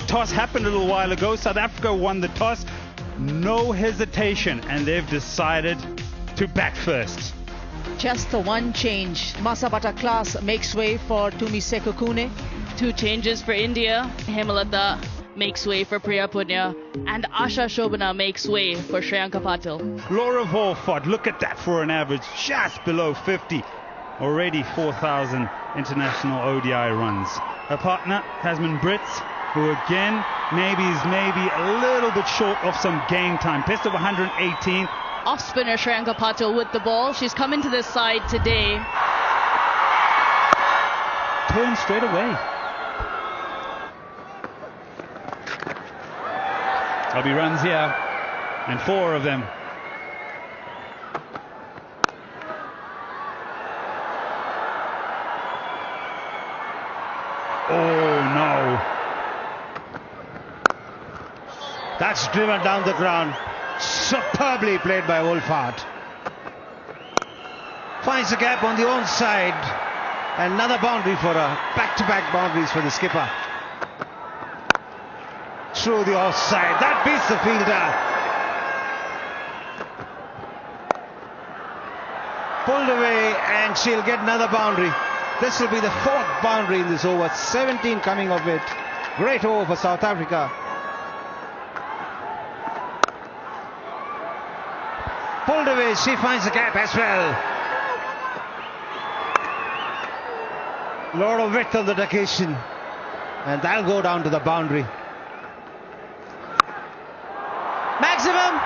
Toss happened a little while ago. South Africa won the toss. No hesitation, and they've decided to bat first. Just the one change. Masabata Class makes way for Tumiseko Kune. Two changes for India. Hemalata makes way for Priya Punya, and Asha Shobana makes way for Shreyanka Patil. Laura Volford, look at that for an average just below 50. Already 4,000 international ODI runs. Her partner, Tasman Brits, who again maybe is a little bit short of some game time. Best of 118. Off spinner Shreyanka Patil with the ball. She's come into this side today. Turn straight away. There'll be runs here, and 4 of them. Oh no. That's driven down the ground. Superbly played by Wolfhard. Finds the gap on the own side. Another boundary for her. Back-to-back boundaries for the skipper. Through the offside. That beats the fielder. Pulled away, and she'll get another boundary. This will be the 4th boundary in this over. 17 coming of it. Great over for South Africa. Pulled away, she finds the gap as well. Lot of width on the occasion, and that'll go down to the boundary. Maximum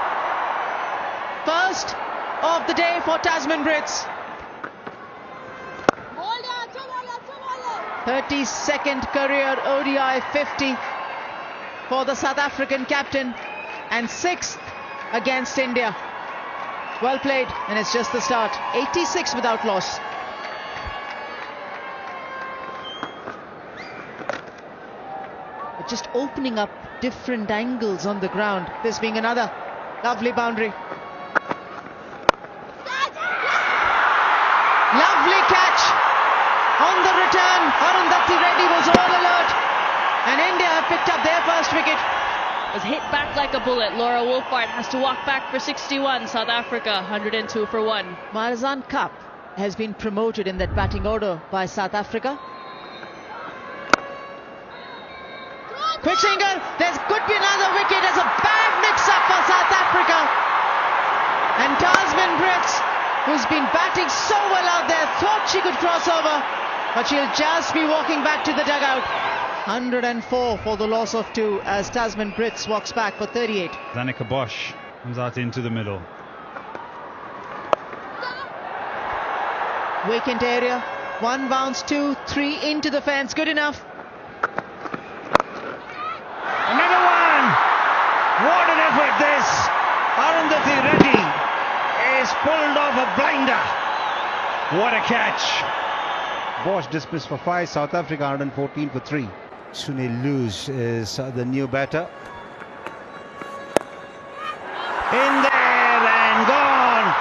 first of the day for Tasman Brits. 32nd career ODI 50 for the South African captain, and 6th against India. Well played, and it's just the start. 86 without loss. But just opening up different angles on the ground. This being another lovely boundary. Lovely catch on the return. Arundhati Reddy was all alert, and India have picked up their first wicket. Was hit back like a bullet. Laura Wolfhard has to walk back for 61. South Africa 102 for 1. Marzan Cup has been promoted in that batting order by South Africa. Quick single. There could be another wicket. There's a bad mix-up for South Africa. And Tasman Brits, who's been batting so well out there, thought she could cross over, but she'll just be walking back to the dugout. 104 for the loss of 2 as Tasman Brits walks back for 38. Zanika Bosch comes out into the middle. Vacant area. 1 bounce, 2, 3 into the fence. Good enough. Another one! What an effort this! Arundhati Reddy is pulled off a blinder. What a catch! Bosch dismissed for 5, South Africa 114 for 3. Sunil Luz is the new batter. In there and gone!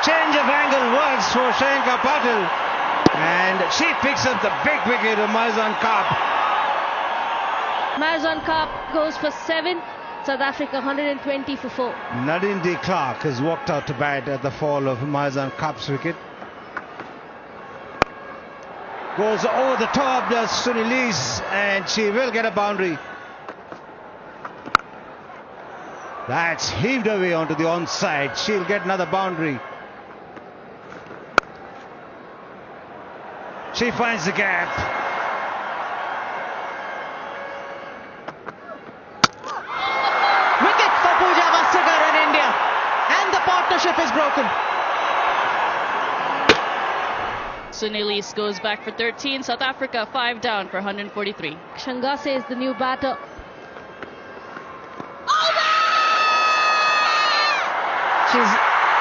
Change of angle works for Shreyanka Patil, and she picks up the big wicket of Marzan Cup. Marzan Cup goes for 7. South Africa 120 for 4. Nadine de Klerk has walked out to bat at the fall of Marzan Cup's wicket. Goes over the top, does Sunil, and she will get a boundary. That's heaved away onto the onside. She'll get another boundary. She finds the gap. Wicket for Pooja Vasagar in India, and the partnership is broken. Sunil goes back for 13. South Africa 5 down for 143. Shangase is the new batter. She's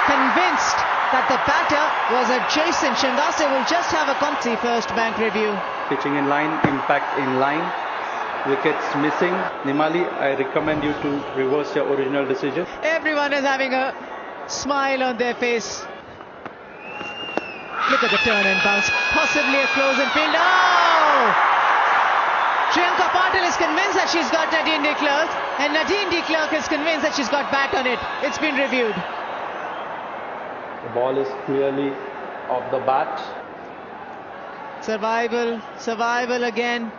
convinced that the batter was adjacent. Shangase will just have a comfy first bank review. Pitching in line, impact in line, wickets missing. Nimali, I recommend you to reverse your original decision. Everyone is having a smile on their face. Look at the turn and bounce. Possibly a close in field. Oh! Priyanka Patil is convinced that she's got Nadine de Klerk, and Nadine de Klerk is convinced that she's got bat on it. It's been reviewed. The ball is clearly off the bat. Survival, survival again.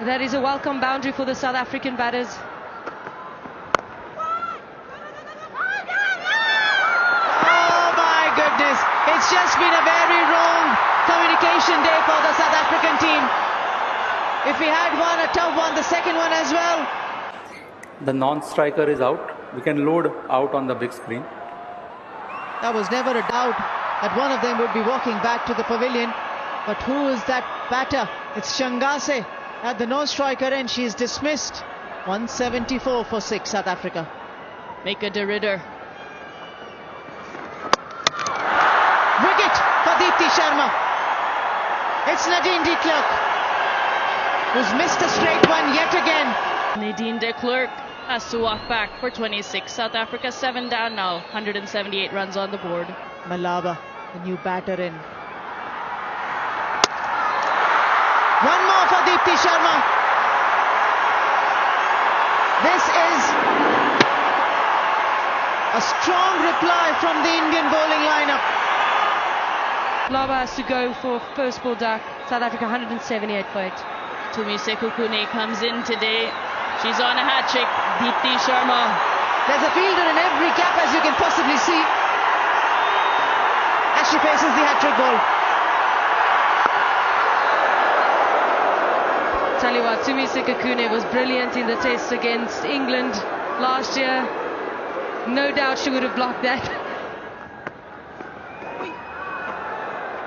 That is a welcome boundary for the South African batters. Oh my goodness, it's just been a very wrong communication day for the South African team. If we had one, a tough one, the second one as well. The non-striker is out. We can load out on the big screen. There was never a doubt that one of them would be walking back to the pavilion. But who is that batter? It's Shangase at the no-striker end. She's dismissed. 174 for 6, South Africa. Make a de Ridder. Wicket for Deepti Sharma. It's Nadine de Klerk, who's missed a straight one yet again. Nadine de Klerk has to walk back for 26. South Africa 7 down now. 178 runs on the board. Malaba, the new batter in. One more for Deepti Sharma. This is a strong reply from the Indian bowling lineup. Lava has to go for first ball duck. South Africa 178 for it. Tumi Sekukune comes in today. She's on a hat-trick. Deepti Sharma. There's a fielder in every gap, as you can possibly see, as she faces the hat-trick ball. Tell you what, Tumi Sekukune was brilliant in the test against England last year. No doubt she would have blocked that.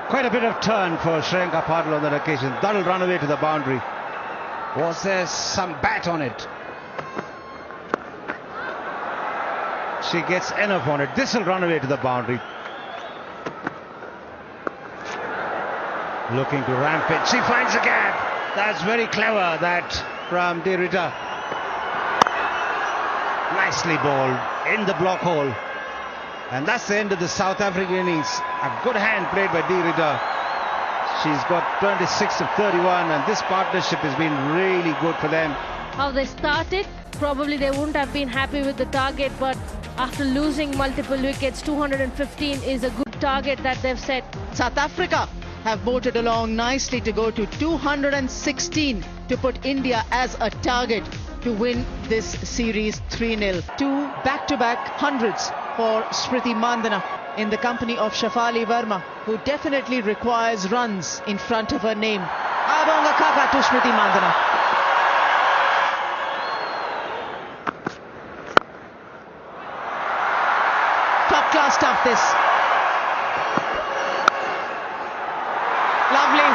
Quite a bit of turn for Priyanka Patil on that occasion. That'll run away to the boundary. Was there some bat on it? She gets enough on it. This will run away to the boundary. Looking to ramp it. She finds a gap. That's very clever, that from De Ridder. Nicely bowled in the block hole. And that's the end of the South African innings. A good hand played by De Ridder. She's got 26 of 31, and this partnership has been really good for them. How they started, probably they wouldn't have been happy with the target, but after losing multiple wickets, 215 is a good target that they've set. South Africa have bolted along nicely to go to 216 to put India as a target to win this series 3-0. 2 back-to-back hundreds for Smriti Mandhana in the company of Shafali Verma, who definitely requires runs in front of her name. Abonga Kaka to Smriti Mandhana. Top class stuff, this. Lovely.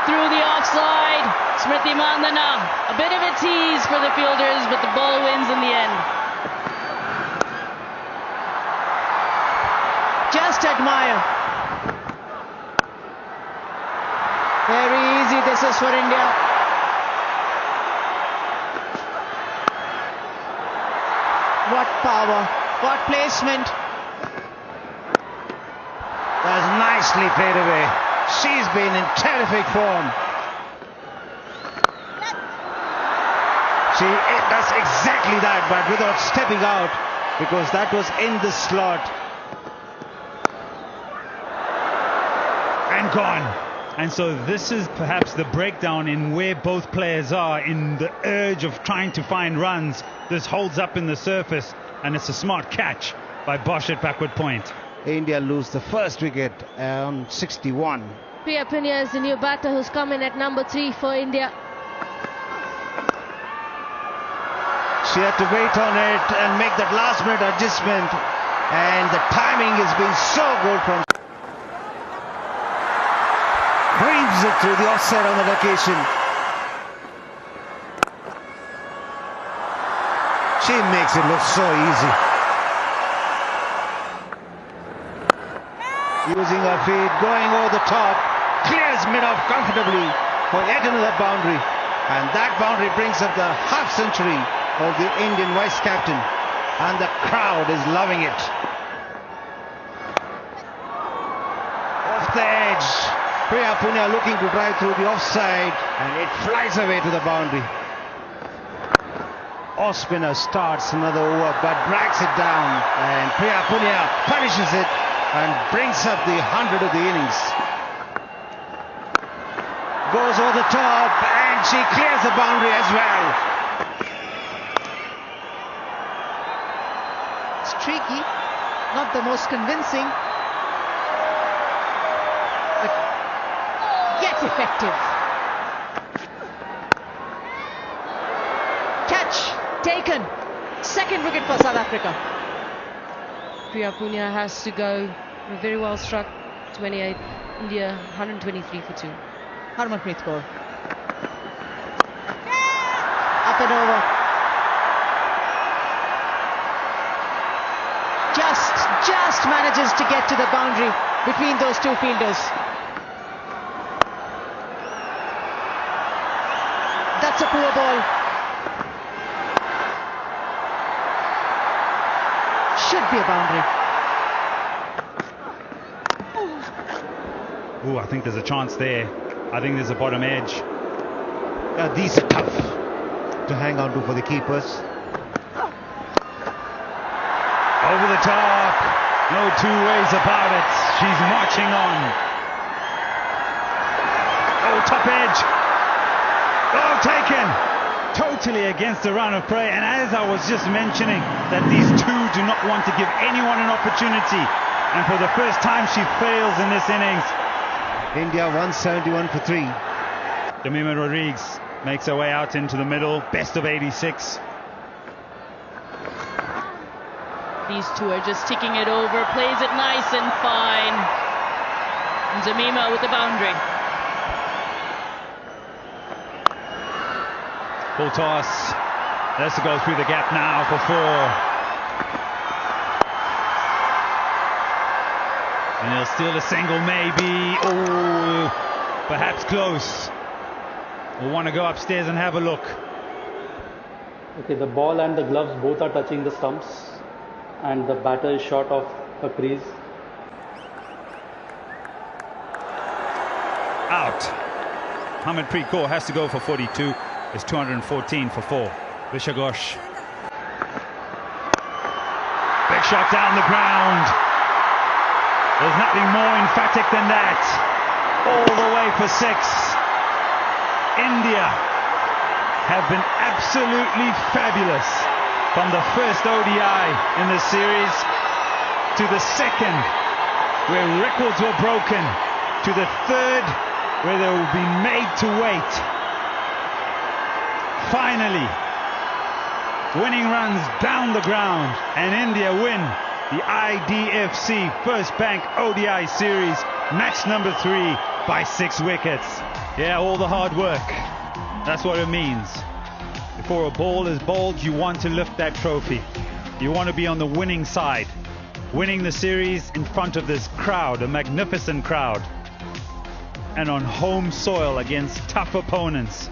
Through the offside. Smriti Mandhana. A bit of a tease for the fielders, but the ball wins in the end. Just admire. Very easy this is for India. What power, what placement. That's nicely played away. She's been in terrific form. She does exactly that, but without stepping out, because that was in the slot. And gone. And so this is perhaps the breakdown in where both players are in the urge of trying to find runs. This holds up in the surface, and it's a smart catch by Bosch at backward point. India lose the first wicket on 61. Priya Punia is the new batter who's come in at number 3 for India. She had to wait on it and make that last minute adjustment, and the timing has been so good from weaves it through the offside on that occasion. She makes it look so easy. Using her feet, going over the top, clears mid-off comfortably for yet another boundary. And that boundary brings up the half century of the Indian vice captain. And the crowd is loving it. Off the edge. Priya Punia looking to drive through the offside. And it flies away to the boundary. Off spinner starts another over but drags it down. And Priya Punia punishes it and brings up the 100 of the innings. Goes over the top and she clears the boundary as well. Streaky, not the most convincing, but yet effective. Catch taken. Second wicket for South Africa. Priya Punia has to go. Very well struck. 28. India 123 for 2. Harmanpreet Kaur. Up and over. Just manages to get to the boundary between those two fielders. That's a poor ball. Should be a boundary. Oh, I think there's a chance there. I think there's a bottom edge. These are tough to hang on to for the keepers. Over the top. No two ways about it. She's marching on. Oh, top edge. Oh, taken. Totally against the run of prey. And as I was just mentioning, that these two do not want to give anyone an opportunity. And for the first time, she fails in this innings. India 171 for 3. Damima Rodriguez makes her way out into the middle. Best of 86. These two are just ticking it over, plays it nice and fine. And Damima with the boundary. Full toss. Has to go through the gap now for 4. And he'll steal a single maybe. Oh, perhaps close. We'll want to go upstairs and have a look. Okay, the ball and the gloves both are touching the stumps. And the batter is short of a crease. Out. Harmanpreet Kaur has to go for 42. It's 214 for 4. Vishagosh. Big shot down the ground. There's nothing more emphatic than that. All the way for 6. India have been absolutely fabulous. From the first ODI in the series to the second, where records were broken, to the third, where they will be made to wait. Finally, winning runs down the ground, and India win the IDFC First Bank ODI Series, match number 3 by 6 wickets. Yeah, all the hard work. That's what it means. Before a ball is bowled, you want to lift that trophy. You want to be on the winning side, winning the series in front of this crowd, a magnificent crowd, and on home soil against tough opponents.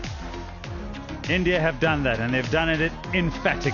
India have done that, and they've done it emphatically.